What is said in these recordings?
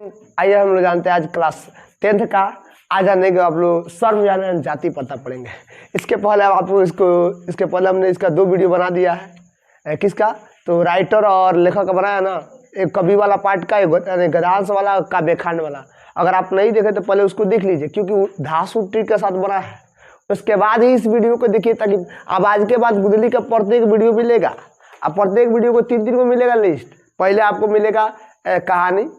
आइए हम लोग जानते हैं आज क्लास 10th का। आज जाने के आप लोग सर्वजन जाति पता पढ़ेंगे। इसके पहले आप लोग इसके पहले हमने इसका 2 वीडियो बना दिया है। किसका? तो राइटर और लेखक का बनाया ना, एक कवि वाला पार्ट का, एक गद्यांश वाला, काव्यखंड वाला। अगर आप नहीं देखे तो पहले उसको देख लीजिए, क्योंकि धासु ट्रिक के साथ बना है। उसके बाद ही इस वीडियो को देखिए, ताकि अब आज के बाद गुदली का प्रत्येक वीडियो मिलेगा। अब प्रत्येक वीडियो को 3 दिन को मिलेगा लिस्ट। पहले आपको मिलेगा कहानी,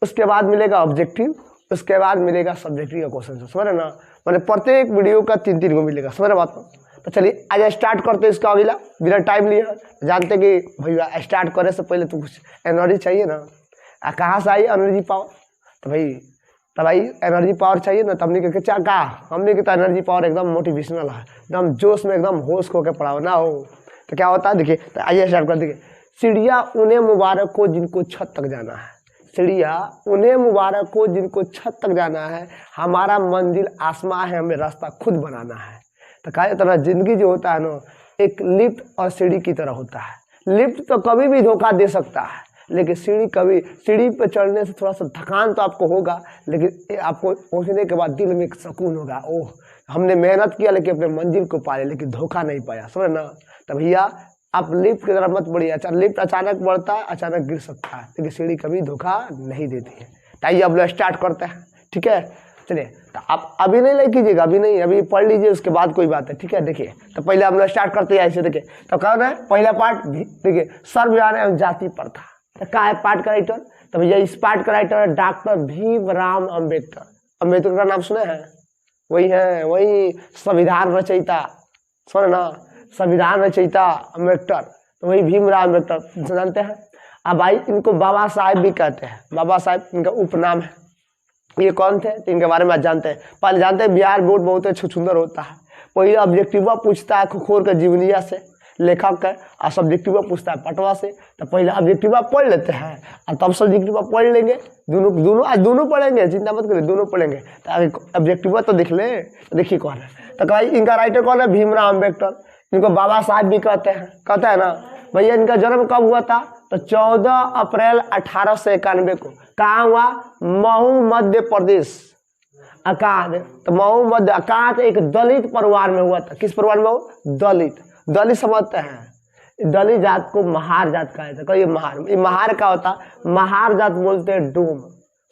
उसके बाद मिलेगा ऑब्जेक्टिव, उसके बाद मिलेगा सब्जेक्टिव का क्वेश्चन। समझ रहे ना? मैंने प्रत्येक वीडियो का 3 को मिलेगा। समझ रहे बात को? तो चलिए आज स्टार्ट करते हैं इसका अगला, बिना टाइम लिया। जानते कि भैया स्टार्ट करने से पहले तो कुछ एनर्जी चाहिए ना। कहाँ से आई एनर्जी पावर? तो भाई एनर्जी पावर चाहिए ना। तब हमने कहा हमने तो एनर्जी पावर एकदम मोटिवेशनल है, एकदम जोश में, एकदम होश खो के पढ़ाओ ना हो तो क्या होता है। देखिए तो आइए स्टार्ट कर। देखिए, चिड़िया उन्हें मुबारक को जिनको छत तक जाना है। चिड़िया उन्हें मुबारक को जिनको छत तक जाना है, हमारा मंजिल आसमां है, हमें रास्ता खुद बनाना है। तो कहा तरह जिंदगी जो होता है ना, एक लिफ्ट और सीढ़ी की तरह होता है। लिफ्ट तो कभी भी धोखा दे सकता है, लेकिन सीढ़ी पर चढ़ने से थोड़ा सा थकान तो आपको होगा, लेकिन आपको पहुंचने के बाद दिल में एक सुकून होगा। ओह, हमने मेहनत किया लेकिन अपने मंजिल को पाया, लेकिन धोखा नहीं पाया। समझ ना? तो भैया आप लिफ्ट की तरफ मत बढ़िए। लिफ्ट अचानक बढ़ता है, अचानक गिर सकता है, लेकिन सीढ़ी कभी धोखा नहीं देती है। तो आइए अब लोग स्टार्ट करते हैं। ठीक है, चलिए। तो आप अभी नहीं ले कीजिएगा, अभी नहीं, अभी पढ़ लीजिए, उसके बाद कोई बात है। ठीक है, देखिए तो पहले हम लोग स्टार्ट करते हैं ऐसे। देखिए तो कौन है पहला पार्ट? देखिए, सर्वजन एवं जाति प्रथा। तो क्या है पार्ट का राइटर? तो भैया इस पार्ट का राइटर है डॉक्टर भीमराव अम्बेडकर। अम्बेडकर का नाम सुने हैं? वही है, वही संविधान रचयिता। सुन ना, संविधान रचयिता अम्बेडकर, तो वही भीमराव अम्बेडकर जानते हैं। अब भाई इनको बाबा साहेब भी कहते हैं। बाबा साहेब इनका उपनाम है। ये कौन थे तो इनके बारे में आज जानते हैं। पहले जानते हैं बिहार बोर्ड बहुत सुंदर होता है। पहले ऑब्जेक्टिव पूछता है खोखोर के जीवनिया से, लेखक है, और सब्जेक्टिव पूछता है पटवा से। तो पहले ऑब्जेक्टिव पढ़ लेते हैं और तब सब्जेक्टिव पढ़ लेंगे। दोनों पढ़ेंगे, चिंता मत करिए, दोनों पढ़ेंगे। तो ऑब्जेक्टिव तो देख ले। तो देखिए कौन है। तो भाई इनका राइटर कौन है? भीमराव अम्बेडकर। इनको बाबा साहब भी कहते हैं ना। भैया इनका जन्म कब हुआ था? तो 14 अप्रैल 1891 को। कहाँ हुआ? महू मध्य प्रदेश। अकाद, तो महू मध्य अकाद एक दलित परिवार में हुआ था। किस परिवार में हो? दलित समझते हैं। दलित जात को महार जात कहा जाता है। ये महार का होता? महार जात बोलते हैं डूम।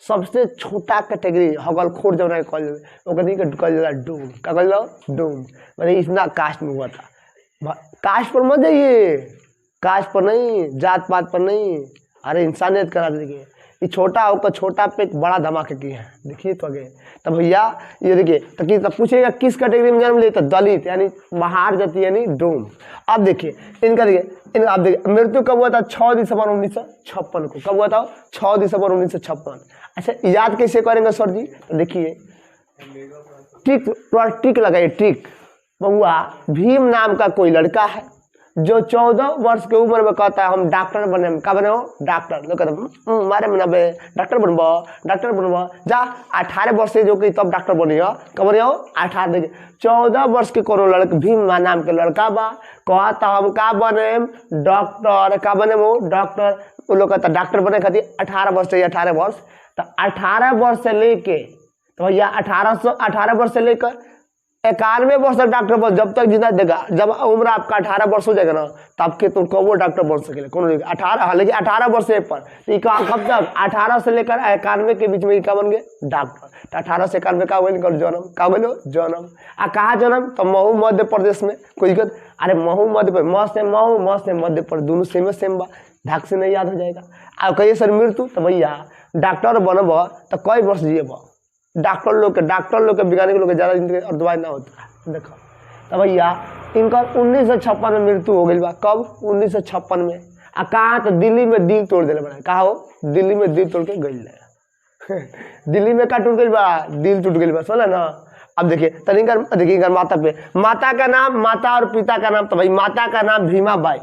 सबसे छोटा कैटेगरी हगलखोर जो है कॉलेज वो कहते डूम। क्या कह डूम, मतलब इतना कास्ट में हुआ था। कास्ट पर मत जाइए, कास्ट पर नहीं, जात पात पर नहीं, अरे इंसानियत करा देखिए। ये छोटा होकर छोटा पे एक बड़ा धमाके की है। देखिए तो आगे। तो भैया ये देखिए, तो पूछेगा किस कैटेगरी में जन्म लिया? तो दलित यानी महार जाति यानी डूम। अब देखिए इनका, देखिए आप देखिए मृत्यु कब हुआ था? 6 दिसंबर 1956 को। कब हुआ था? 6 दिसंबर 1956। अच्छा याद कैसे करेंगे सर जी? तो देखिए टिक लगाइए, टिक। बउआ भीम नाम का कोई लड़का है जो 14 वर्ष की उम्र में कहता है हम डॉक्टर बने। क्या बने हो? डॉक्टर। लोग कहते मारे में नबे डॉक्टर बनबो जा। 18 वर्ष से जो कि तब डॉक्टर बनी हो। कब बने हो? 18। देखिए 14 वर्ष के कोनो लड़का, भीम नाम के लड़का बा, कहता हम का बने? डॉक्टर। का बने वो? डॉक्टर। वो लोग कहता डॉक्टर बने खातिर 18 वर्ष चाहिए। 18 वर्ष। तो 18 वर्ष से लेके, तो भैया 18 वर्ष से लेकर 91 वर्ष तक डॉक्टर बन, जब तक जिंदा देगा। जब उम्र आपका 18 वर्ष हो जाएगा ना, तब के तुम कब वो डॉक्टर बन सके? कौन? 18, लेकिन 18 वर्ष से पर कब तक? 18 से लेकर 91 के बीच में क्या बन गए? डॉक्टर। तो 18 से 91 का हुआ जन्म। का बोलो? जन्म। कहाँ जन्म? तो महू मध्य प्रदेश में। कोई दिक्कत? अरे महू मध्य प्रदेश, महू से मध्य प्रदेश, दोनों सेम बा। ढाक से नहीं याद हो जाएगा। अब कहिए सर मृत्यु, तो भैया डॉक्टर बनब तो कई वर्ष जिएब? डॉक्टर लोग के वैज्ञानिक लोग के ज्यादा जिंदगी और दवाई ना होता है। देखो तो भैया इनका 1956 में मृत्यु हो गई बा। कब? 1956 में। कहाँ? तो दिल्ली में दिल तोड़ दिले बना। कहा हो? दिल्ली में दिल तोड़ के गई। दिल्ली में क्या टूट गई बा? दिल टूट गई बा। सुना ना? अब देखिए देखिए माता का नाम, माता और पिता का नाम। तो भाई माता का नाम भीमाबाई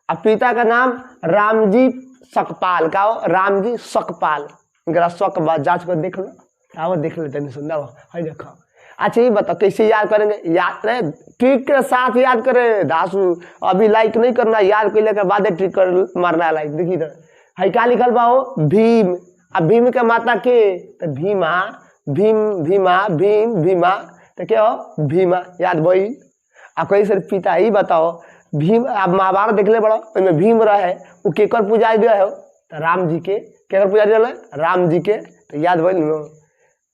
और पिता का नाम रामजी सकपाल। का हो? रामजी सकपाल। इनका शक बात जांच कर देख लो। आओ देख लेते हैं, सुंदर है देखो। अच्छा ये बताओ कैसे याद करेंगे? याद रहे ट्रिक के साथ याद करें। दासू अभी लाइक नहीं करना, याद कर लेकर बाद ट्रिक कर मारना लाइक। देखिए है क्या लिखल बा हो? भीम अब भीम के माता के तो भीमा, भीम भीमा भीम भीमा तो क्या हो भीमा, याद भई। आ कोई सर पिता ही बताओ भीम, आप महाभारत देख ले बड़ो, उसमें भीम रहे वो केकर पूजा दिया है तो राम जी के, केकर पूजा दिया है राम जी के, तो याद भई लो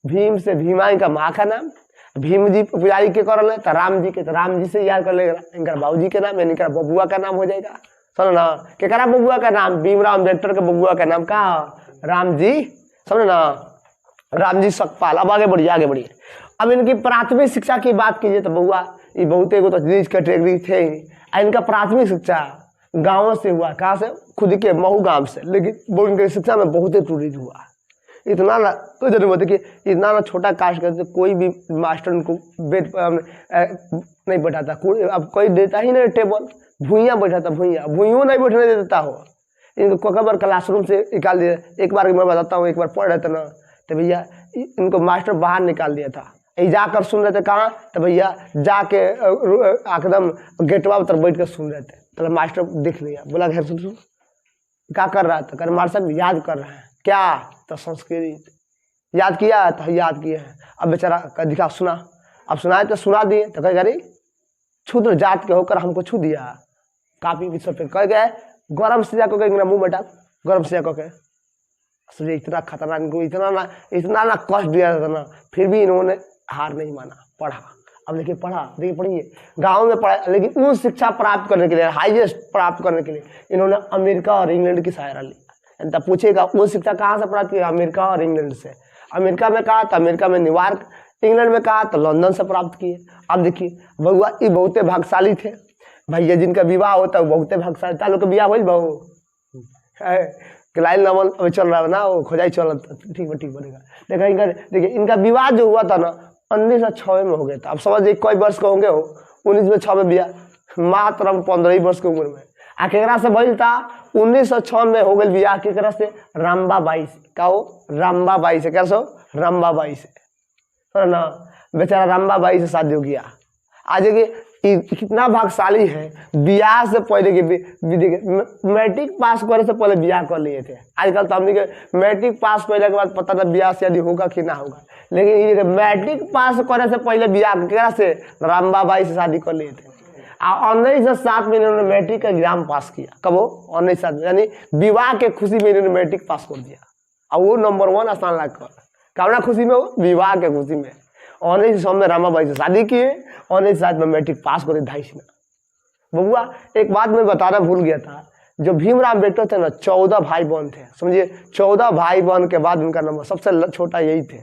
भीम से भीमा इनका माँ का नाम, भीम जी पुजारी के कर ले तो राम जी के, तो राम जी से याद कर लेगा इनका बाबू जी के नाम, इनका बबुआ का नाम हो जाएगा। सुनो ना क्या करा बबुआ का नाम, भीमराव अम्बेडकर के बबुआ का नाम का राम जी, समझो ना राम जी सकपाल। अब आगे बढ़िए आगे बढ़िए। अब इनकी प्राथमिक शिक्षा की बात कीजिए तो बउआ ये बहुते को तो नीच कैटेगरी थे ही। इनका प्राथमिक शिक्षा गाँव से हुआ, कहाँ से, खुद के महू गांव से, लेकिन वो इनकी शिक्षा में बहुत त्रुटि हुआ। इतना ना तो जरूरत है कि इतना ना छोटा कास्ट करते कोई भी मास्टर उनको बेड नहीं बैठाता, अब कोई देता ही नहीं टेबल, भूइयाँ बैठाता, भूइयों नहीं बैठने देता हो। इनको कबर क्लासरूम से निकाल दिया। एक बार मैं बताता हूँ, एक बार पढ़ रहे थे ना तो भैया इनको मास्टर बाहर निकाल दिया था, ये जाकर सुन रहे थे कहाँ, तो भैया जाके एकदम गेटवा पर बैठ कर सुन रहे थे। तो मास्टर देख लिया, बोला घर सुन सुन क्या कर रहा था, कर मास्टर साहब याद कर रहे हैं क्या, तो संस्कृत याद किया, तो याद किया है। अब बेचारा दिखा सुना, अब सुनाए तो सुना दिए, तो कह गई क्षुद्र जात के होकर हमको छू दिया, कापी की पे कह गए गरम से जाकर के मुंह में डाल, गरम से जाकर के। सोचिए इतना खतरनाक, इनको इतना ना कष्ट दिया था ना, फिर भी इन्होंने हार नहीं माना, पढ़ा। अब देखिए पढ़ा, देखिए पढ़िए गांव में पढ़ा, लेकिन उस शिक्षा प्राप्त करने के लिए, हाईएस्ट प्राप्त करने के लिए इन्होंने अमेरिका और इंग्लैंड की सहारा ली। तब पूछेगा वो शिक्षा कहाँ से प्राप्त किया, अमेरिका और इंग्लैंड से। अमेरिका में कहा तो अमेरिका में न्यूयॉर्क, इंग्लैंड में कहा तो लंदन से प्राप्त किए। अब देखिए बउआ ये बहुते भाग्यशाली थे भैया, जिनका विवाह होता है बहुते भाग्यशाली था। लोग का विवाह हो बहु लाइन नवल अभी चल रहा है ना, वो खोजाई चल रहा, ठीक बनेगा। देखा इनका, देखिए इनका विवाह जो हुआ था ना 1906 में हो गया था। अब समझिए कई वर्ष के होंगे हो, 1906 में विवाह, मात्र 15 वर्ष की उम्र में। आ केकरा से भइल था 1906 में हो गई विवाह, केकरा से, रामबाबाई से। का हो रामबाबाई से, कैसे हो रामबाबाई से, है ना, बेचारा रामबाबाई से शादी हो गया। आज देखिए कितना भाग्यशाली है, ब्याह से पहले के मैट्रिक पास करे से पहले ब्याह कर लिए थे। आजकल तो हमने के मैट्रिक पास करने के बाद पता ना ब्याह शादी होगा कि ना होगा, लेकिन ये मैट्रिक पास करे से पहले ब्याह केकरा से, रामबाबाई से शादी कर लिए थे। 1907 में इन्होंने मैट्रिक का एग्जाम पास किया। कब हो 1907 में, यानी विवाह के खुशी में इन्होंने मैट्रिक पास कर दिया और वो नंबर 1 स्थान ला कर, कामना खुशी में, वो विवाह के खुशी में 1900 में रामाबाई से शादी किए, 1907 में मैट्रिक पास करे 2.5 में। बबुआ एक बात मैं बताना भूल गया था, जो भीमराव अम्बेडकर थे ना 14 भाई बहन थे, समझिए 14 भाई बहन के बाद उनका नंबर सबसे छोटा यही थे।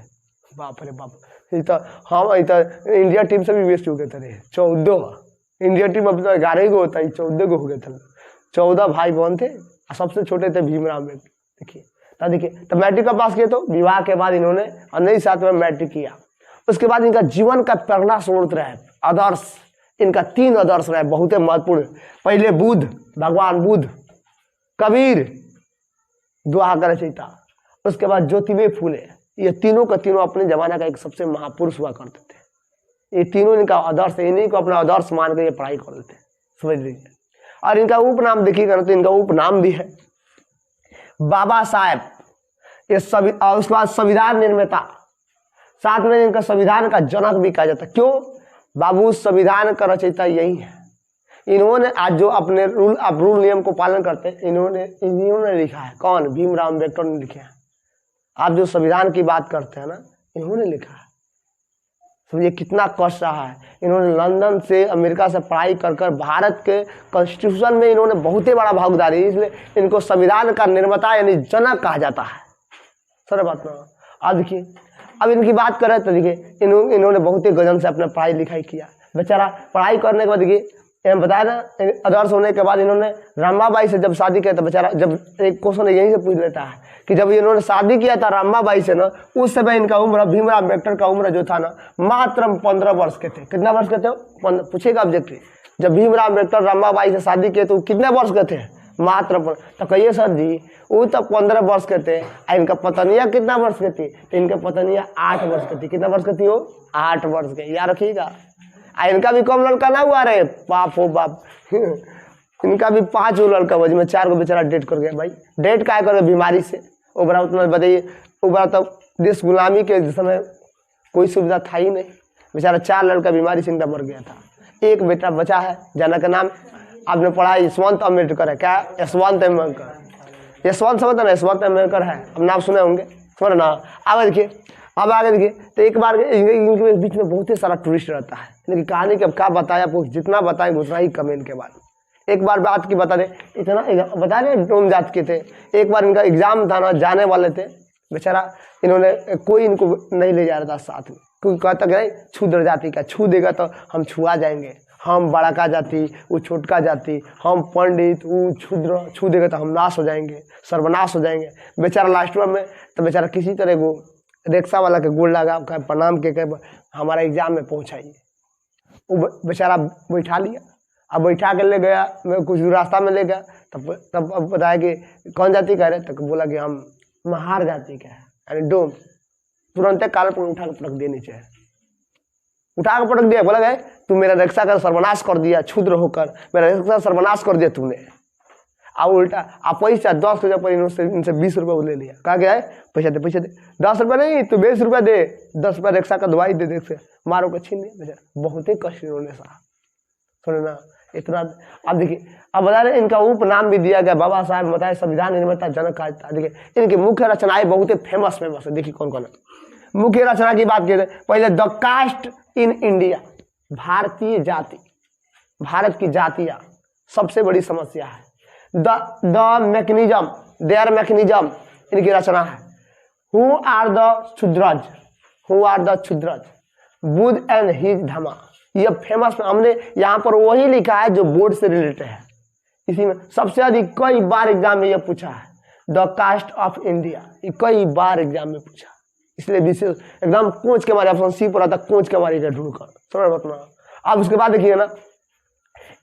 बाप रे बाप, ये तो हम इंडिया टीम से भी वेस्ट हो गए थे। 14 इंडिया टीम अब तो 11 को होता है, 14 को हो गए थे। 14 भाई बहन थे, सबसे छोटे थे भीमराव अम्बेडकर। देखिए तो मैट्रिक का पास किए, तो विवाह के बाद इन्होंने 1907 में मैट्रिक किया। उसके बाद इनका जीवन का पहला स्रोत रहे आदर्श, इनका 3 आदर्श रहे बहुत महत्वपूर्ण। पहले बुद्ध, भगवान बुद्ध, कबीर दुआ कर रचयिता, उसके बाद ज्योतिबा फूले। ये तीनों का तीनों अपने जमाना का एक सबसे महापुरुष हुआ करते थे। ये तीनों इनका आदर्श, इन्हीं को अपना आदर्श मान कर ये पढ़ाई करते थे, समझ लीजिए। और इनका उपनाम देखिएगा तो इनका उपनाम भी है बाबा साहेब, ये सभी। और उसके बाद संविधान निर्माता, साथ में इनका संविधान का जनक भी कहा जाता है। क्यों, बाबू संविधान का रचयिता यही है। इन्होंने आज जो अपने रूल नियम को पालन करते हैं, इन्होंने लिखा है। कौन, भीमराव अम्बेडकर ने लिखे हैं। आप जो संविधान की बात करते हैं ना, इन्होंने लिखा है। समझिए कितना कष्ट रहा है। इन्होंने लंदन से, अमेरिका से पढ़ाई कर भारत के कॉन्स्टिट्यूशन में इन्होंने बहुत ही बड़ा भागीदारी, इसलिए इनको संविधान का निर्माता यानी जनक कहा जाता है। सर बात ना। अब देखिए, अब इनकी बात करें तो देखिए इन्होंने बहुत ही गजन से अपना पढ़ाई लिखाई किया। बेचारा पढ़ाई करने के बाद देखिए बताया ना, आदर्श होने के बाद इन्होंने रामाबाई से जब शादी किया, तो बेचारा, जब एक क्वेश्चन यहीं से पूछ लेता है कि जब इन्होंने शादी किया था रामाबाई से ना, उस समय इनका उम्र, भीमराव अम्बेडकर का उम्र जो था ना, मात्र 15 वर्ष के थे। कितना वर्ष के थे, पूछेगा ऑब्जेक्टिव। जब भीमराव अम्बेडकर रामाबाई से शादी किए तो कितने वर्ष के थे, मात्र। तो कहिए सर जी, वो तो 15 वर्ष के थे। इनका पत्नियां कितना वर्ष की थी, तो इनका पत्नियां 8 वर्ष की थी। कितना वर्ष की थी वो, 8 वर्ष के, याद रखिएगा। इनका भी कम लड़का ना हुआ रे, बाप हो बाप इनका भी 5 लड़का हुआ, जिसमें 4 को बेचारा डेट कर गया। भाई डेट क्या कर, बीमारी से। ओबरा उतना बताइए, ओबरा तो देश गुलामी के समय कोई सुविधा था ही नहीं, बेचारा 4 लड़का बीमारी से मर गया था। एक बेटा बचा है, जना का नाम आपने पढ़ा यशवंत अम्बेडकर है। क्या? यशवंत अम्बेडकर। यशवंत समझ ना, यशवंत अम्बेडकर है, अब नाम सुने होंगे, समझ ना। आगे देखिए, अब आगे देखिए, तो एक बार इनके बीच में बहुत ही सारा टूरिस्ट रहता है। इनकी कहानी के अब क्या बताया, आपको जितना बताएंगे उतना ही कम इनके बाद। एक बार बात की बता दें, इतना बता दें डोम जात के थे। एक बार इनका एग्जाम था ना, जाने वाले थे, बेचारा इन्होंने कोई इनको नहीं ले जा रहा था साथ में, क्योंकि कहता कि क्षुद्र जाति का छू देगा तो हम छुआ जाएंगे, हम बड़का जाति वो छोटका जाति, हम पंडित वो क्षुद्र, छू देगा तो हम नाश हो जाएंगे, सर्वनाश हो जाएंगे। बेचारा लास्ट में तो बेचारा किसी तरह वो रिक्शा वाला के गोल लगा प्रणाम के हमारा एग्जाम में पहुँचाइए। वो बेचारा बैठा लिया, अब बैठा के ले गया, मैं कुछ रास्ता में ले गया, तब बताया कि कौन जाति का है, तो बोला कि हम महार जाति का है, यानी डोम। तुरंत काल पर उठा के पटक दिया नीचे, उठा के पटक दिया, बोला गए तू मेरा रिक्शा का सर्वनाश कर दिया, क्षुद्र होकर मेरा रिक्शा सर्वनाश कर दिया तूने। अब उल्टा आप पैसा 10 रुपया पर इनसे 20 रुपया ले लिया, कहा गया है पैसा दे 10 रुपया नहीं तू 20 रुपया दे, 10 रुपया रिक्शा का दवाई दे, देख से मारो का छीन लिया। बहुत ही कष्ट इन्होंने सहा, सुने ना इतना। अब देखिए, अब बता रहे इनका उपनाम भी दिया गया, बाबा साहब बताए संविधान निर्माता जनक का। देखिए इनकी मुख्य रचनाएं बहुत ही फेमस है। देखिए कौन कौन है। मुख्य रचना की बात करें, पहले द कास्ट इन इंडिया, भारतीय जाति, भारत की जातियां सबसे बड़ी समस्या है। द मैकेनिज्म, देयर मैकेनिज्म इनकी रचना है। हु आर द क्षुद्रज, हु आर द क्षुद्रज, बुद्ध एंड हिज धमा, ये फेमस। हमने यहाँ पर वही लिखा है जो बोर्ड से रिलेटेड है, इसी में सबसे अधिक कई बार एग्जाम में ये पूछा है। द कास्ट ऑफ इंडिया, ये कई बार एग्जाम में पूछा, इसलिए विशेष एकदम कोच के मारे ऑप्शन सी पर आता, कोच के मारे ढूंढकर समझ बतना। अब उसके बाद देखिए ना,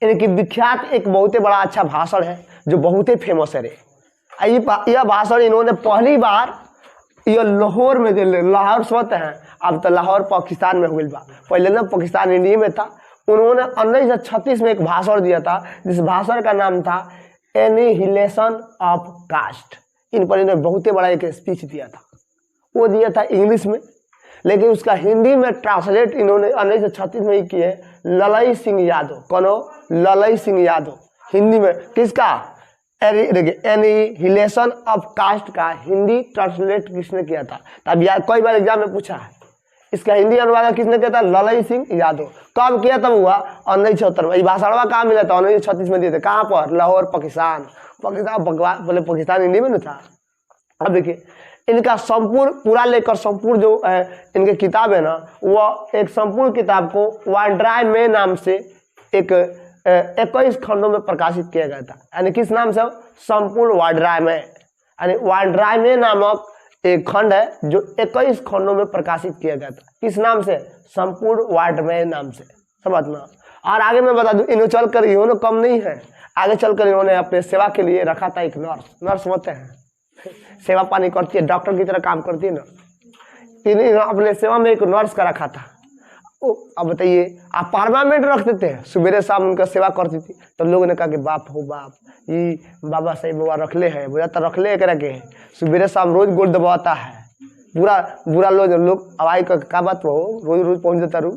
इनकी विख्यात एक बहुत ही बड़ा अच्छा भाषण है जो बहुत ही फेमस है रे। यह भाषण इन्होंने पहली बार ये लाहौर में दे, लाहौर स्वत है, अब तो लाहौर पाकिस्तान में हो गई बा, पहले ना पाकिस्तान इंडिया में था। उन्होंने 1936 में एक भाषण दिया था, जिस भाषण का नाम था एनिहिलेशन ऑफ कास्ट। इन पर इन्होंने बहुत ही बड़ा एक स्पीच दिया था, वो दिया था इंग्लिश में, लेकिन उसका हिंदी में ट्रांसलेट इन्होंने 1936 में ही किए ललई सिंह यादव। कौन हो? ललई सिंह यादव। हिंदी में किसका? एनिहिलेशन ऑफ कास्ट का हिंदी ट्रांसलेट किसने किया था? तब यार कई बार एग्जाम में पूछा है, इसका हिंदी अनुवाद किसने किया था? ललई सिंह यादव। कब किया? तब हुआ 1976 में। भाषणवा कहाँ मिला था? 1936 में दिए थे। कहाँ पर? लाहौर पाकिस्तान। बोले पाकिस्तान इंडिया में न था। अब देखिए इनका संपूर्ण पूरा लेकर संपूर्ण जो इनके किताब है ना, वह एक संपूर्ण किताब को वाड्राय में नाम से एक 21 खंडों में प्रकाशित किया गया था। यानी किस नाम से? संपूर्ण वाड्राय में। यानी वाड्राय में नामक एक खंड है जो 21 खंडों में प्रकाशित किया गया था। किस नाम से? संपूर्ण वाड्राय नाम से, समझना। और आगे मैं बता दूं, इन्होंने चलकर इन्होंने कम नहीं है, आगे चलकर इन्होंने अपने सेवा के लिए रखा था एक नर्स। नर्स होते हैं, सेवा पानी करती है, डॉक्टर की तरह काम करती है ना, इन्हें अपने सेवा में एक नर्स का रखा था। अब बताइए, आप परमानेंट रख देते हैं, सवेरे शाम उनका सेवा करती थी। तो लोगों ने कहा कि बाप हो बाप, ये बाबा साहेब बाबा रखले है, बोला तो रखले करके सवेरे शाम रोज गोल दबाता है, बुरा लोग आवाज का बात हो, रोज रोज पहुंच देता रू।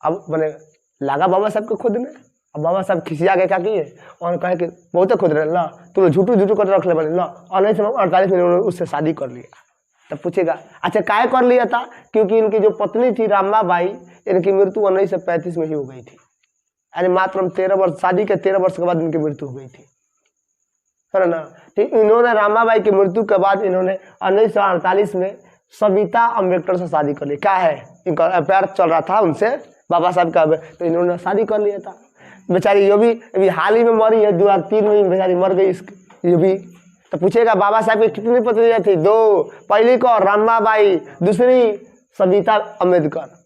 अब बने लगा बाबा साहब को खुद ने, अब बाबा साहब खिसिया के क्या किए और कहे कि बहुत खुद रहे ला, तू झूठू कर रख ले बने ला। और 1948 में उन्होंने उससे शादी कर लिया। तब पूछेगा अच्छा काहे कर लिया था? क्योंकि इनकी जो पत्नी थी रामाबाई, इनकी मृत्यु 1935 में ही हो गई थी। यानी मात्र 13 वर्ष, शादी के 13 वर्ष के बाद इनकी मृत्यु हो गई थी, है ना। ठीक, इन्होंने रामाबाई की मृत्यु के बाद इन्होंने 1948 में सविता अम्बेडकर से शादी कर ली। क्या है, इनका अफेयर चल रहा था उनसे, बाबा साहब का, तो इन्होंने शादी कर लिया था। बेचारी ये भी अभी हाल ही में मरी है, 2003 में बेचारी मर गई ये भी। तो पूछेगा बाबा साहब की कितनी पत्नियां थी? 2। पहली को रामाबाई, दूसरी सविता अम्बेडकर।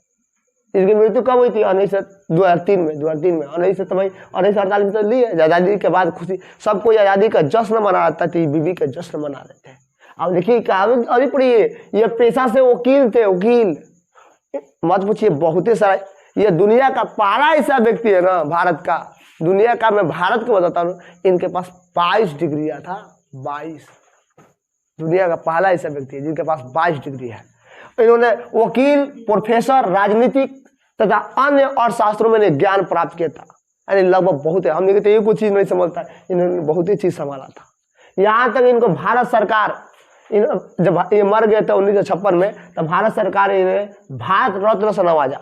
इसकी मृत्यु कब हुई थी? 2003 में। 1948 में तो ली है। आज़ादी के बाद खुशी सबको आज़ादी का जश्न मना रहा था, बीबी का जश्न मना रहे थे। अब देखिए कहावत अभी पढ़िए, ये पेशा से वकील थे, वकील। मत पूछिए, बहुत ही सारा, ये दुनिया का पहला ऐसा व्यक्ति है ना भारत का, दुनिया का, मैं भारत को बताता हूँ, इनके पास 22 डिग्रियां था, 22। दुनिया का पहला ऐसा व्यक्ति है जिनके पास 22 डिग्री है। इन्होंने वकील, प्रोफेसर, राजनीतिक तथा अन्य अर्थशास्त्रों में ज्ञान प्राप्त किया था। यानी लगभग बहुत है, हमने कहते ये कुछ चीज नहीं समझता, इन्होंने बहुत ही चीज संभाला था। यहाँ तक इनको भारत सरकार, जब ये मर गए थे 1956 में, तब भारत सरकार इन्हें भारत रत्न से नवाजा।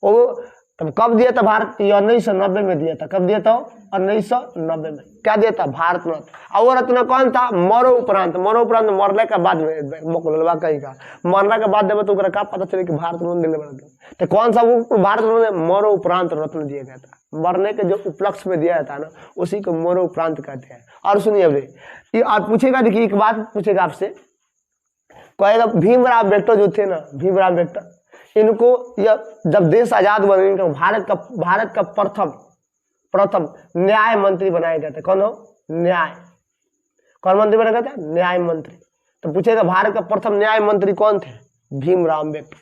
वो तब कब दिया था भारत? ये 1990 में दिया था। कब दिया था? 1990 में। क्या दिया था? भारत रत्न। और वो रत्न कौन था? मरो उपरांत। मरो उपरांत मरने के बाद में कहीं का मरने के बाद देवे तो क्या पता चले कि भारत रत्न दिले बना। तो कौन सा वो भारत रत्न? मरो उपरांत रत्न दिया गया था। मरने के जो उपलक्ष्य में दिया था ना, उसी को मरो उपरांत कहते हैं। और सुनिए अभी ये आप पूछेगा, देखिए एक बात पूछेगा आपसे, कहेगा भीमराव अम्बेडकर जो थे ना, भीमराव अम्बेडकर, इनको यह जब देश आजाद बने इनको भारत का प्रथम न्याय मंत्री बनाया गया था। कौन हो? न्याय। कौन मंत्री बनाया गया था? न्याय मंत्री। तो पूछेगा भारत का प्रथम न्याय मंत्री कौन थे? भीमराव अम्बेडकर।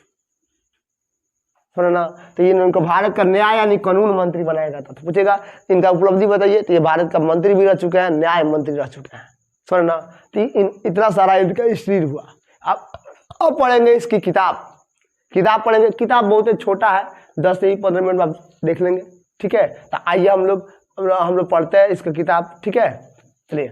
सुना ना? तो इनको भारत का न्याय यानी कानून मंत्री बनाया गया था। तो पूछेगा इनका उपलब्धि बताइए, तो ये भारत का मंत्री भी रह चुके हैं, न्याय मंत्री रह चुके हैं। सुना ना? तो इतना सारा इनका हिस्ट्री हुआ। अब पढ़ेंगे इसकी किताब पढ़ेंगे। किताब बहुत ही छोटा है, 10 से 15 मिनट में आप देख लेंगे। ठीक है, तो आइए हम लोग पढ़ते हैं इसका किताब। ठीक है, चलिए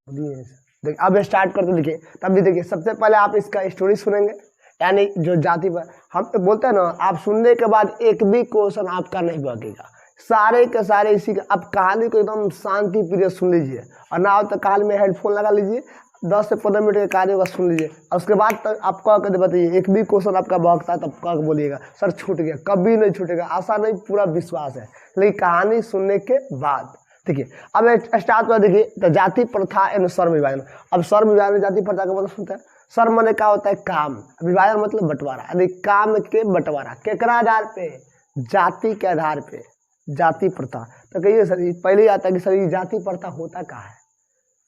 देखिए अब स्टार्ट करते। देखिए तब भी देखिए, सबसे पहले आप इसका स्टोरी सुनेंगे, यानी जो जाति पर हम बोलते हैं ना, आप सुनने के बाद एक भी क्वेश्चन आपका नहीं बचेगा, सारे के सारे इसी का। आप कहानी को एकदम शांति प्रिय सुन लीजिए, और ना हो तो कहानी में हेडफोन लगा लीजिए, 10 से 15 मिनट के कार्य का सुन लीजिए। और उसके बाद तक आप कह कर बताइए, एक भी क्वेश्चन आपका बहकता है तब कह बोलिएगा सर छूट गया। कभी नहीं छूटेगा, आशा नहीं, पूरा विश्वास है, लेकिन कहानी सुनने के बाद। देखिए अब स्टार्ट कर। देखिए तो जाति प्रथा एवं सर्व विभाजन। अब सर्व विभाजन जाति प्रथा का मतलब सुनते हैं। सर्व माने क्या होता है? काम। विभाजन मतलब बंटवारा, यानी काम के बंटवारा। केकरा आधार पे? जाति के आधार पे जाति प्रथा। तो कहिए सर पहले आता है कि सर ये जाति प्रथा होता क्या है?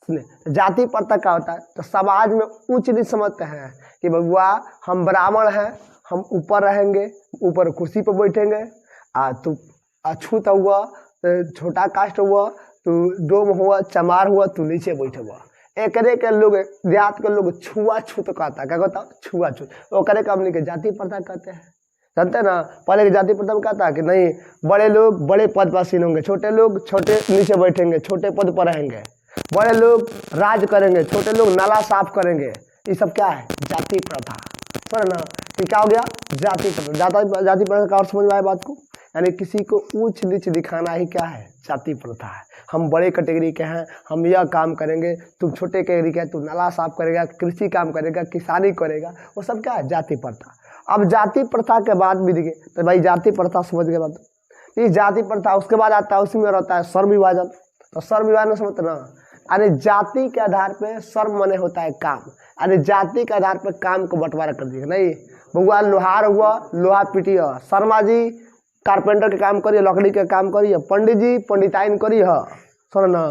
सुनिए, जाति प्रथा क्या होता है? तो समाज में उच्च नीच समझते हैं कि बबुआ हम ब्राह्मण हैं, हम ऊपर रहेंगे, ऊपर कुर्सी पर बैठेंगे, तू अछूत हुआ, छोटा कास्ट हुआ, तू डोम हुआ, चमार हुआ, तू नीचे बैठे हुआ। एकरे के लोग, देहात के लोग छुआछूत कहता है। क्या कहता? छुआछूत। ओकरे का हमने के जाति प्रथा कहते हैं। जानते हैं ना, पहले के जाति प्रथा में कहता है कि नहीं, बड़े लोग बड़े पद पर आसीन होंगे, छोटे लोग छोटे नीचे बैठेंगे, छोटे पद पर रहेंगे। बड़े लोग राज करेंगे, छोटे लोग नाला साफ करेंगे। ये सब क्या है? जाति प्रथा। पर ना ये क्या हो गया? जाति प्रथा। जाति प्रथा का अर्थ समझ में आया बात को? यानी किसी को ऊंच नीच दिखाना ही क्या है? जाति प्रथा है। हम बड़े कैटेगरी के हैं, हम यह काम करेंगे, तुम छोटे कैटेगरी के हैं, तुम नाला साफ करेगा, कृषि काम करेगा, किसानी करेगा, वो सब क्या है? जाति प्रथा। अब जाति प्रथा के बाद भी देखिए, तो भाई जाति प्रथा समझ गए बात। ये जाति प्रथा उसके बाद आता है, उसी में रहता है सर्व विभाजन। तो सर्व विभाजन समझते ना, यानी जाति के आधार पे सर्व माने होता है काम, यानी जाति के आधार पे काम को बंटवारा कर दिया। नहीं बउआ लोहार हुआ, लोहा पीटिए, शर्मा जी कारपेंटर के काम करिए, लकड़ी के काम करिए, पंडित जी पंडिताइन करिए, सुनो ना,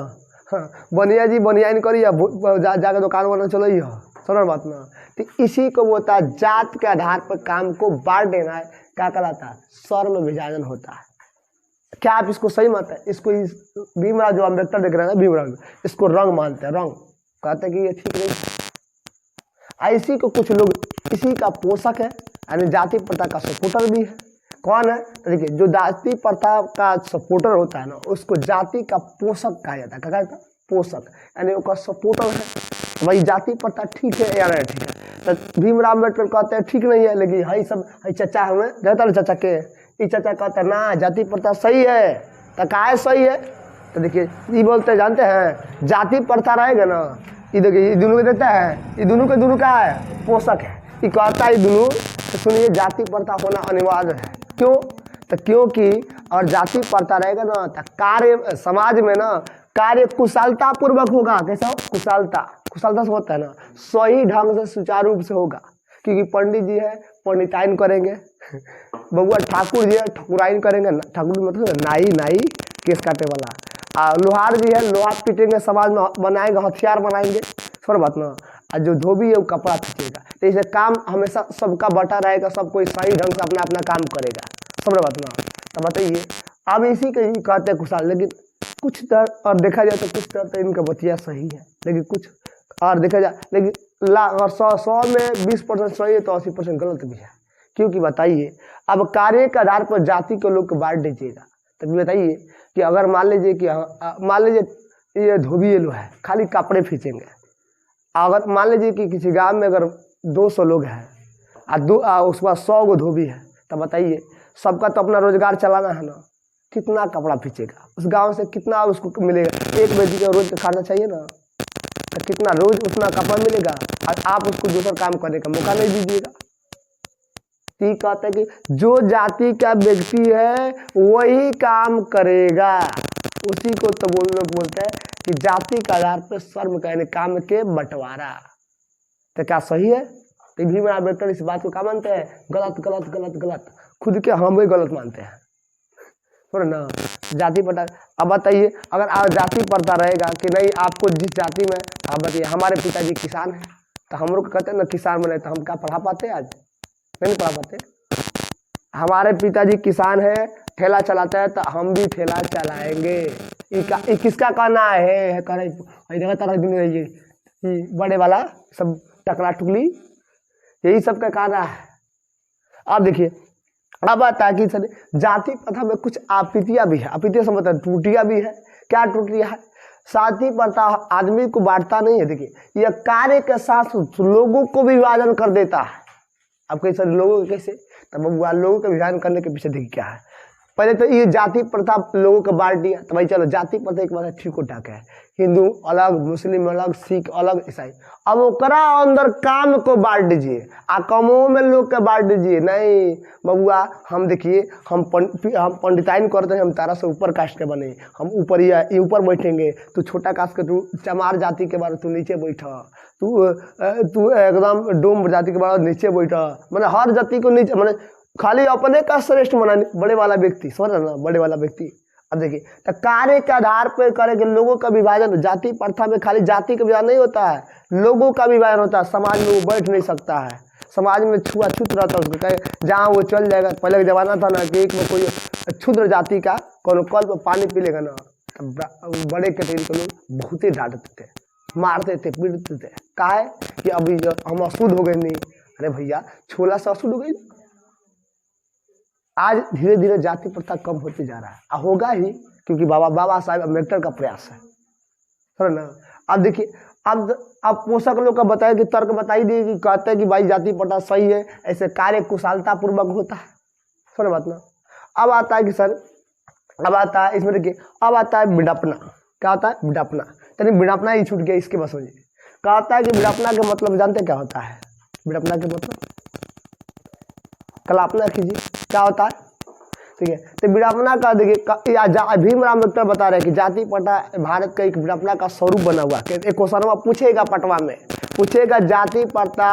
बनिया जी बनियाइन करिए, जाके दुकान वाला चलिए, सुनो बात ना। तो इसी को बोलता है जात के आधार पर काम को बांट देना है, क्या कहलाता है? सर्व विभाजन होता है। क्या आप इसको सही मानते हैं? इसको भीमराव जो अम्बेडकर देख रहे हैं, भीमराव इसको रंग मानते हैं, रंग कहते हैं कि ये ठीक नहीं है। इसी को कुछ लोग इसी का पोषक है, यानी जाति प्रथा का सपोर्टर भी है। कौन है? देखिए जो जाति प्रथा का सपोर्टर होता है ना, उसको जाति का पोषक कहा जाता है। क्या कहता है? पोषक, यानी उसका सपोर्टर है। भाई जाति प्रथा ठीक है या नहीं ठीक है? तो भीमराव अम्बेडकर कहते हैं ठीक नहीं है, लेकिन हई सब हई चचा हमें रहता है, चचा के ये चचा कहते हैं ना जाति प्रथा सही है। तो काहे सही है? तो देखिए ये बोलते हैं, जानते हैं जाति प्रथा रहेगा ना, ये देखिए ये दोनों को देता है, ये दोनों के दोनों का है पोषक है। ये कहता है ये दोनों, तो सुनिए जाति प्रथा होना अनिवार्य है। क्यों? तो क्योंकि और जाति प्रथा रहेगा ना तो कार्य समाज में ना कार्य कुशलता पूर्वक होगा। कैसा हो? कुशलता से होता है ना, सही ढंग से सुचारू रूप से होगा। क्योंकि पंडित जी है पंडिताइन करेंगे, बबुआ ठाकुर जी है ठाकुराइन करेंगे, ठाकुर मतलब नाई केस काटे वाला, लोहार जी है लोहा पीटेंगे, समाज में बनाएंगे, हथियार बनाएंगे, थोड़ा बात ना। और जो धोबी है वो कपड़ा पीटेगा। तो इसे काम हमेशा सबका बटा रहेगा, सब कोई सही ढंग से अपना अपना काम करेगा, समझ बात ना। तो बताइए अब इसी के ही कहते हैं खुशहाल, लेकिन कुछ दर और देखा जाए तो कुछ दर तो इनका बतिया सही है, लेकिन कुछ और देखा जाए, लेकिन अगर 100 में 20% सही है तो 80% गलत भी है। क्योंकि बताइए, अब कार्य के आधार पर जाति के लोग को बांट दीजिएगा, तभी बताइए कि अगर मान लीजिए कि मान लीजिए ये धोबी लोग है, खाली कपड़े खींचेंगे। अगर मान लीजिए कि किसी गांव में अगर 200 लोग हैं और उसके बाद 100 गो धोबी है, तो बताइए सबका तो अपना रोजगार चलाना है ना, कितना कपड़ा खींचेगा, उस गांव से कितना उसको मिलेगा। एक व्यक्ति का रोज का खाना चाहिए ना, तो कितना रोज उतना कपड़ा मिलेगा, और आप उसको दूसरा काम करने का मौका नहीं दीजिएगा। ठीक कहते हैं कि जो जाति का व्यक्ति है वही काम करेगा, उसी को तो बोलते हैं कि जाति के आधार पर श्रम का यानी काम के बंटवारा। तो क्या सही है? तो भीम राव अम्बेडकर इस बात को क्या मानते हैं? गलत गलत गलत गलत, खुद के हम ही गलत मानते हैं, थोड़ा ना जाति प्रथा। अब बताइए, अगर आप जाति प्रथा रहेगा कि नहीं, आपको जिस जाति में, आप बताइए हमारे पिताजी किसान हैं, तो हम लोग कहते हैं ना किसान बने, तो हम क्या पढ़ा पाते? आज नहीं पढ़ा पाते। हमारे पिताजी किसान है, ठेला चलाते हैं, तो हम भी ठेला चलाएंगे। ये किसका कहना है? बड़े वाला सब टकरा टुकली, यही सब का कहना है। अब देखिए, अब आता है कि जाति प्रथा में कुछ आपत्तियां भी है। आपत्तियां से मतलब त्रुटियां भी है। क्या त्रुटियां है? जाति प्रथा आदमी को बांटता नहीं है। देखिए, यह कार्य के साथ लोगों को भी विभाजन कर देता है। अब कैसे लोगों को कैसे? तब लोगों का विभाजन करने के पीछे देखिए क्या है। पहले तो ये जाति प्रथा लोगों को बांट दिया, तो भाई चलो जाति प्रथा एक बार ठीक उठाक है, हिंदू अलग, मुस्लिम अलग, सिख अलग, ईसाई। अब ओकरा अंदर काम को बांट दीजिए, आ कमों में लोग के बांट दीजिए। नहीं बबुआ, हम देखिए, हम पंडिताइन करते हैं, हम तारा से ऊपर कास्ट के बने, हम ऊपर ही ऊपर बैठेंगे। तू छोटा कास्ट के, तू चमार जाति के बारे तू नीचे बैठा, तू एकदम डोम जाति के बारे नीचे बैठा। मैंने हर जाति को नीचे, मैंने खाली अपने का श्रेष्ठ माना बड़े वाला व्यक्ति, समझ रहे ना, बड़े वाला व्यक्ति। अब देखिए, तो कार्य के आधार पर करेंगे लोगों का विभाजन। जाति प्रथा में खाली जाति का विभाजन नहीं होता है, लोगों का विभाजन होता है। समाज में वो बैठ नहीं सकता है, समाज में छुआछूत रहता है उसको, कहीं जहाँ वो चल जाएगा। पहले का जमाना था ना कि एक में कोई क्षुद्र जाति का कौन कल पर पानी पी लेगा ना, बड़े कैटेगरी के लोग बहुत ही डांटते थे, मारते थे, पीटते थे। कहा है कि अभी हम अशुद्ध हो गए। नहीं, अरे भैया, छोला से अशुद्ध हो गई। आज धीरे धीरे जाति प्रथा कम होती जा रहा है, होगा ही, क्योंकि बाबा साहब अम्बेडकर का प्रयास है ना। अब देखिए, अब पोषक लोग का बताया कि तर्क बताई दिए कि कहते हैं कि भाई जाति प्रथा सही है, ऐसे कार्य कुशलता पूर्वक होता है। सुनो बात ना। अब आता है कि सर, अब आता है इसमें देखिए, अब आता है बिडपना। क्या होता है? बिडपना। यानी बिडपना ही छूट गया, इसके बस हो जाए। कहता है कि बिडपना के मतलब जानते क्या होता है? बिडपना के मतलब कल्पना कीजिए क्या होता है। ठीक है, तो विडंबना का देखिए, भीम राव अम्बेडकर बता रहे हैं कि जाति प्रथा भारत का एक विडंबना का स्वरूप बना हुआ। एक क्वेश्चन पूछेगा, पटवा में पूछेगा, जाति प्रथा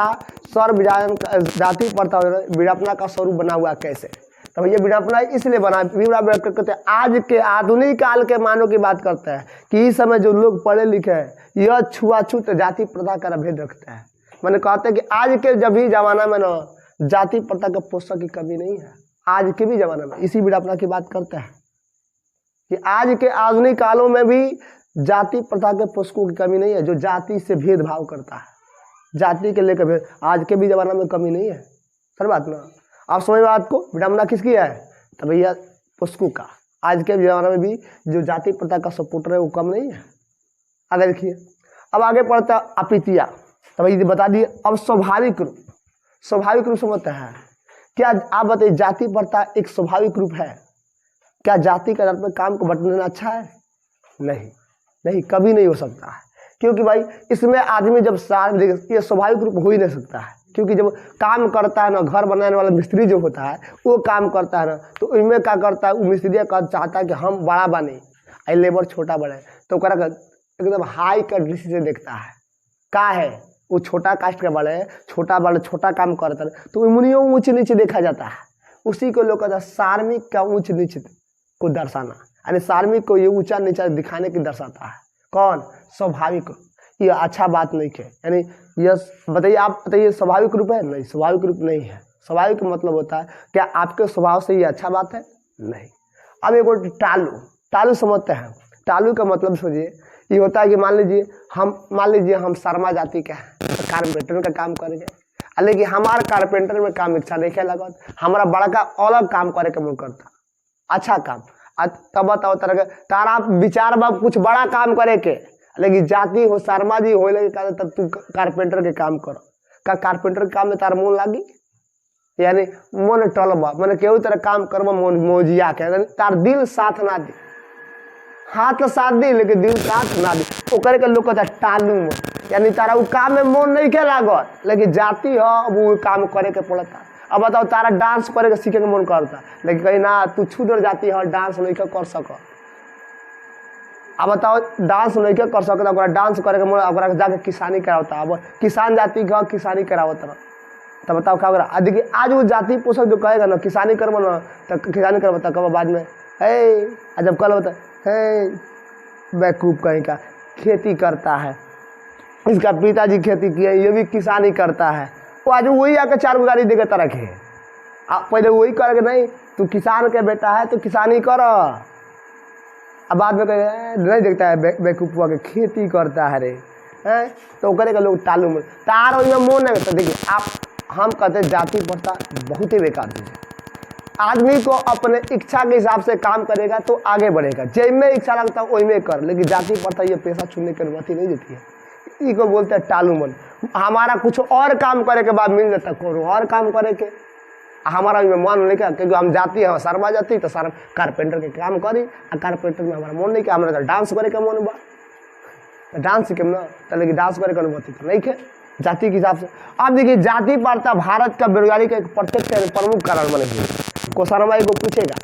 जाति प्रथा विडंबना का स्वरूप बना हुआ कैसे? तो भैया विडंबना इसलिए बना, भीम राव अम्बेडकर कहते हैं आज के आधुनिक काल के मानव की बात करते हैं कि इस समय जो लोग पढ़े लिखे हैं, यह छुआछूत जाति प्रथा का भेद रखते हैं। मैंने कहते हैं कि आज के जब भी जमाना में ना जाति प्रथा के पोषक की कमी नहीं है। आज के भी जमाना में इसी विडंबना की बात करते हैं कि आज के आधुनिक कालों में भी जाति प्रथा के पोषकों की कमी नहीं है, जो जाति से भेदभाव करता है, जाति के लेकर भेद। आज के भी जमाना में कमी नहीं है। सर बात ना, आप समझ बात को? विडंबना किसकी है? तो भैया पोषकों का। आज के जमाना में भी जो जाति प्रथा का सपोर्टर है वो कम नहीं है। आगे देखिए, अब आगे पढ़ता आपत्तियां। तो भाई बता दिए। अब स्वाभाविक रूप समझते हैं क्या? आप बताइए, जाति प्रथा एक स्वाभाविक रूप है क्या? जाति के आधार पर काम को बंटना अच्छा है? नहीं, नहीं, कभी नहीं हो सकता है। क्योंकि भाई इसमें आदमी जब ये स्वाभाविक रूप हो ही नहीं सकता है। क्योंकि जब काम करता है ना, घर बनाने वाला मिस्त्री जो होता है वो काम करता है ना, तो उनमें क्या करता है, वो मिस्त्री चाहता है कि हम बड़ा बने, लेबर छोटा बने, तो एकदम हाई का दृष्टि से देखता है। क्या है? वो छोटा कास्ट का बड़े, छोटा काम करता है, तो उम्मीदों ऊंच नीचे देखा जाता है। उसी को लोग कहते हैं सार्मिक का ऊंच नीचे को दर्शाना, यानी सार्मिक को ये ऊंचा नीचा दिखाने की दर्शाता है। कौन? स्वाभाविक। ये अच्छा बात नहीं है। यानी यह बताइए, आप बताइए स्वाभाविक रूप है? नहीं, स्वाभाविक रूप नहीं है। स्वाभाविक मतलब होता है क्या आपके स्वभाव से ये अच्छा बात है? नहीं। अब एक टालू समझते हैं। टालू का मतलब सोचिए, ये होता है कि मान लीजिए हम शर्मा जाति के हैं, तो कारपेंटर का काम करेंगे, लेकिन हमारा कारपेंटर में काम इच्छा नहीं लगा, हमारा बड़का अलग काम करे के मन करता, अच्छा काम। तब बताओ तारा विचार बा कुछ बड़ा काम करे के, लेकिन जाति हो शर्मा जी हो लगे तब तू कारपेंटर के काम करो, का कारपेंटर के काम में तारा मन लागी, यानी मन टलबा, मैंने केहू तरह काम करबा मन मोजिया के, तार दिल साथ ना दी, हाथ साथ दी लेकिन दिल साथ ना दी, ओकरे के लोग कहता टालू में, यानी तारा वो काम में मन नहीं के लागत, लेकिन जाति हो वो काम करे के पड़ता। अब बताओ तारा डांस करे के सीखे के मन करता, लेकिन कहीं ना तू क्षुद्र जाति हो डांस नहीं कर सक, अब बताओ डांस नहीं कर सकता, डांस करे के मन जाके किसानी करावता, अब किसान जाति का किसानी करावत रहा, तब बताओ क्या करा। देखिए आज वो जाति पोषक जो कहेगा ना किसानी करबो ना तो किसानी करबता, कब बाद में है जब कल होता है बेवकूफ़ कहीं का खेती करता है, इसका पिताजी खेती किए, ये भी किसानी करता है, वो आज वही आके 4 गाड़ी देके तरह के, पहले वही करेगा नहीं, तू किसान के बेटा है तो किसानी कर, अब बाद में कहे नहीं देखता है बेवकूफ़ के खेती करता है रे, हैं तो करे का लोग टालू में तार में मोन नहीं। तो देखिए आप हम कहते हैं जाति प्रथा बहुत ही बेकार चीज़ है, आदमी को अपने इच्छा के हिसाब से काम करेगा तो आगे बढ़ेगा, जैमें इच्छा लगता है वही में कर, लेकिन जाति प्रथा ये पैसा चुनने की अनुमति नहीं देती है, इसी को बोलते हैं टालू मन। हमारा कुछ और काम करे के बाद मिल जाता है और काम करे के, हमारा मन नहीं क्या, क्योंकि हम जाति है शर्मा जाति तो सर कारपेंटर के काम करी, आ कारपेंटर में हमारा मन नहीं क्या, हमारा डांस करे के मन बा, डांस सीखे ना तो, लेकिन डांस करे के अनुमति तो नहीं है जाति के हिसाब से। अब देखिए जाति प्रथा भारत का बेरोजगारी का एक प्रत्यक्ष प्रमुख कारण बने हुए। क्वेश्चन को पूछेगा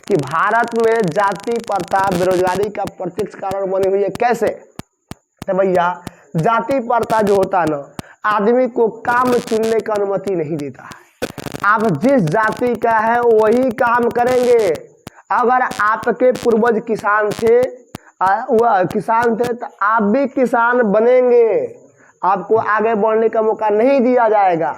कि भारत में जाति प्रथा बेरोजगारी का प्रत्यक्ष कारण बनी हुई है कैसे, तो भैया जाति प्रथा जो होता है ना आदमी को काम चुनने की अनुमति नहीं देता है, आप जिस जाति का है वही काम करेंगे। अगर आपके पूर्वज किसान थे तो आप भी किसान बनेंगे, आपको आगे बढ़ने का मौका नहीं दिया जाएगा।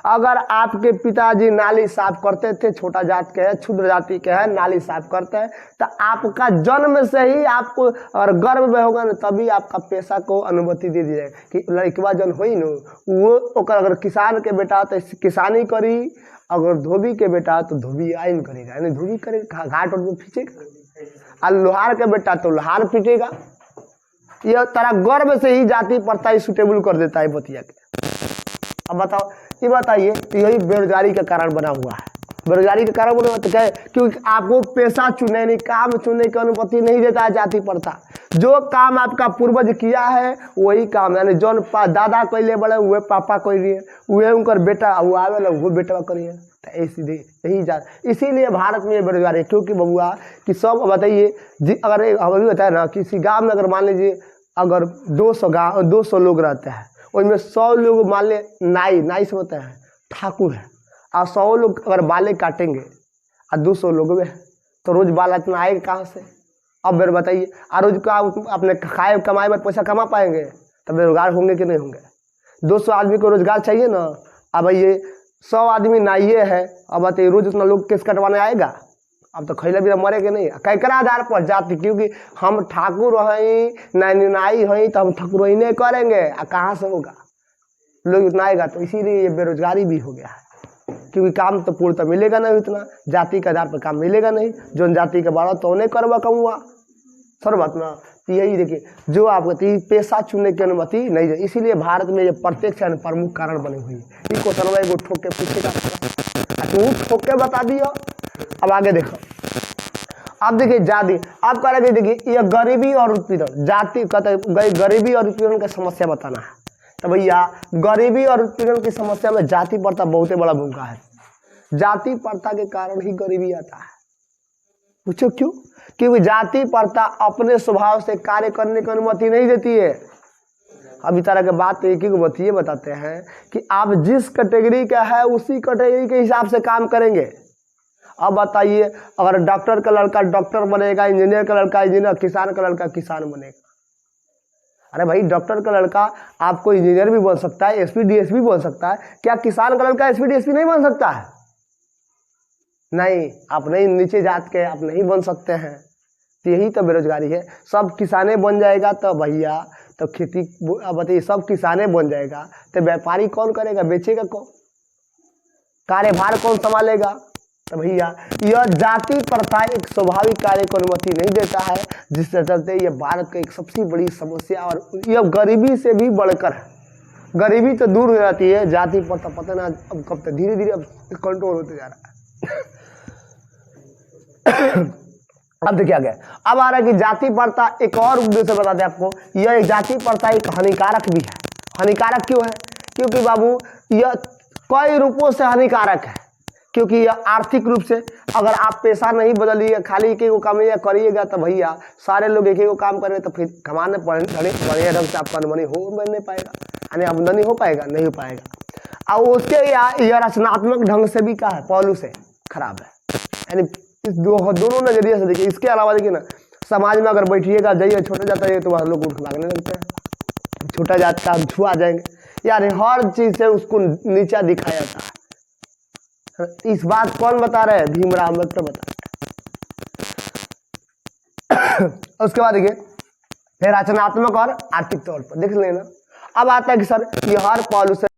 अगर आपके पिताजी नाली साफ करते थे, छोटा जात के हैं, क्षुद्र जाति के हैं, नाली साफ करते हैं, तो आपका जन्म से ही आपको अगर गर्भ में होगा ना तभी आपका पेशा को अनुमति दे दी जाएगी कि लड़कवा जन हो न वो, अगर किसान के बेटा तो किसानी करी, अगर धोबी के बेटा तो धोबी आइन करेगा, यानी धोबी करेगा, घाट और पीछेगा, और लोहार के बेटा तो लोहार पीटेगा। यह तरह गर्भ से ही जाति प्रथा सुटेबल कर देता है बतिया के। अब बताओ ये बताइए, यही बेरोजगारी का कारण बना हुआ है, बेरोजगारी का कारण बना तो क्या है, क्योंकि आपको पेशा चुने नहीं, काम चुनने की अनुमति नहीं देता है जाति प्रथा। जो काम आपका पूर्वज किया है वही काम, यानी जौन दादा कैले बड़े वह पापा कैलिए, वह उनकर बेटा वो आवे वो बेटा करिए, तो ऐसी यही जात। इसीलिए भारत में बेरोजगारी, क्योंकि बबुआ कि सब बताइए अगर अभी बताया ना किसी गाँव में अगर मान लीजिए अगर 200 लोग रहते हैं, उनमें 100 लोग मान ले नाई से होते हैं ठाकुर है, और 100 लोग अगर बालें काटेंगे और 200 लोग में, तो रोज बाल इतना आएगा कहाँ से। अब मेरे बताइए, और रोज का अपने खाए कमाए पर पैसा कमा पाएंगे, तब बेरोजगार होंगे कि नहीं होंगे। 200 आदमी को रोजगार चाहिए ना, अब ये 100 आदमी नाइए है, अब बताइए रोज उतना लोग केस कटवाने आएगा, अब तो खैला भी मरे के नहीं, कैकरा आधार पर जाति, क्योंकि हम ठाकुर हैं नाई हैं तो हम ठाकुर ही नहीं करेंगे, कहाँ से होगा, लोग उतना आएगा। तो इसीलिए ये बेरोजगारी भी हो गया है, क्योंकि काम तो पूर्णतः मिलेगा नहीं, उतना जाति के आधार पर काम मिलेगा नहीं, जो जाति के बारह तो उन्हें करवा कमुआ सर बात ना। तो यही देखिए जो आप कहते पेशा चुनने की अनुमति नहीं है, इसीलिए भारत में ये प्रत्यक्ष प्रमुख कारण बने हुई है। इसको सरवाई को ठोक के पूछेगा, ठोक के बता दिया। अब आगे देखो, अब देखिए जाति, आप कह रहे देखिए ये गरीबी और उत्पीड़न, जाति कहते गरीबी और उत्पीड़न की समस्या बताना है, तो भैया गरीबी और उत्पीड़न की समस्या में जाति प्रथा बहुत ही बड़ा भूमिका है। जाति प्रथा के कारण ही गरीबी आता है। पूछो क्यों? क्योंकि जाति प्रथा अपने स्वभाव से कार्य करने की अनुमति नहीं देती है। अब इस तरह के बात एक ही बताते हैं कि आप जिस कैटेगरी का है उसी कैटेगरी के हिसाब से काम करेंगे। अब बताइए, अगर डॉक्टर का लड़का डॉक्टर बनेगा, इंजीनियर का लड़का इंजीनियर, किसान का लड़का किसान बनेगा। अरे भाई डॉक्टर का लड़का आपको इंजीनियर भी बन सकता है, एसपी डीएसपी बन सकता है, क्या किसान का लड़का एसपी डीएसपी नहीं बन सकता है? नहीं, आप नहीं, नीचे जात के आप नहीं बन सकते हैं। तो यही तो बेरोजगारी है। सब किसाने बन जाएगा तो भैया, तो खेती अब बताइए, सब किसाने बन जाएगा तो व्यापारी कौन करेगा, बेचेगा कौन, कार्यभार कौन संभालेगा। तो भैया यह जाति प्रथा एक स्वाभाविक कार्य को अनुमति नहीं देता है, जिससे चलते ये भारत की एक सबसे बड़ी समस्या, और यह गरीबी से भी बढ़कर है। गरीबी तो दूर हो जाती है, जाति प्रथा पता ना अब कब तक धीरे धीरे अब कंट्रोल होते जा रहा है। अब देखिए आगे, अब आ रहा है कि जाति प्रथा एक और उद्देश्य बता दें आपको, यह जाति प्रथा एक हानिकारक भी है। हानिकारक क्यों है, क्योंकि बाबू यह कई रूपों से हानिकारक है। क्योंकि यह आर्थिक रूप से, अगर आप पेशा नहीं बदलिएगा, खाली एक ही काम या करिएगा तो भैया सारे लोग एक ही काम करें तो फिर कमाने बढ़िया ढंग से आपका आमदनी हो नहीं पाएगा, यानी आमदनी हो पाएगा नहीं हो पाएगा। और उसके यह रचनात्मक ढंग से भी क्या है, पहलू से खराब है। यानी इस दोनों नजरिए से देखिए। इसके अलावा देखिए ना, समाज में अगर बैठिएगा, जाइए छोटा जाता है तो वहाँ लोग उठ भागने लगते हैं, छोटा जात का हम छुआ जाएंगे, यानी हर चीज से उसको नीचा दिखाया जाता है। इस बात कौन बता रहे हैं, भीमराव अम्बेडकर बता रहे हैं। उसके बाद देखिए फिर रचनात्मक और आर्थिक तौर पर देख लेना। अब आता है कि सर ये हर पहलू से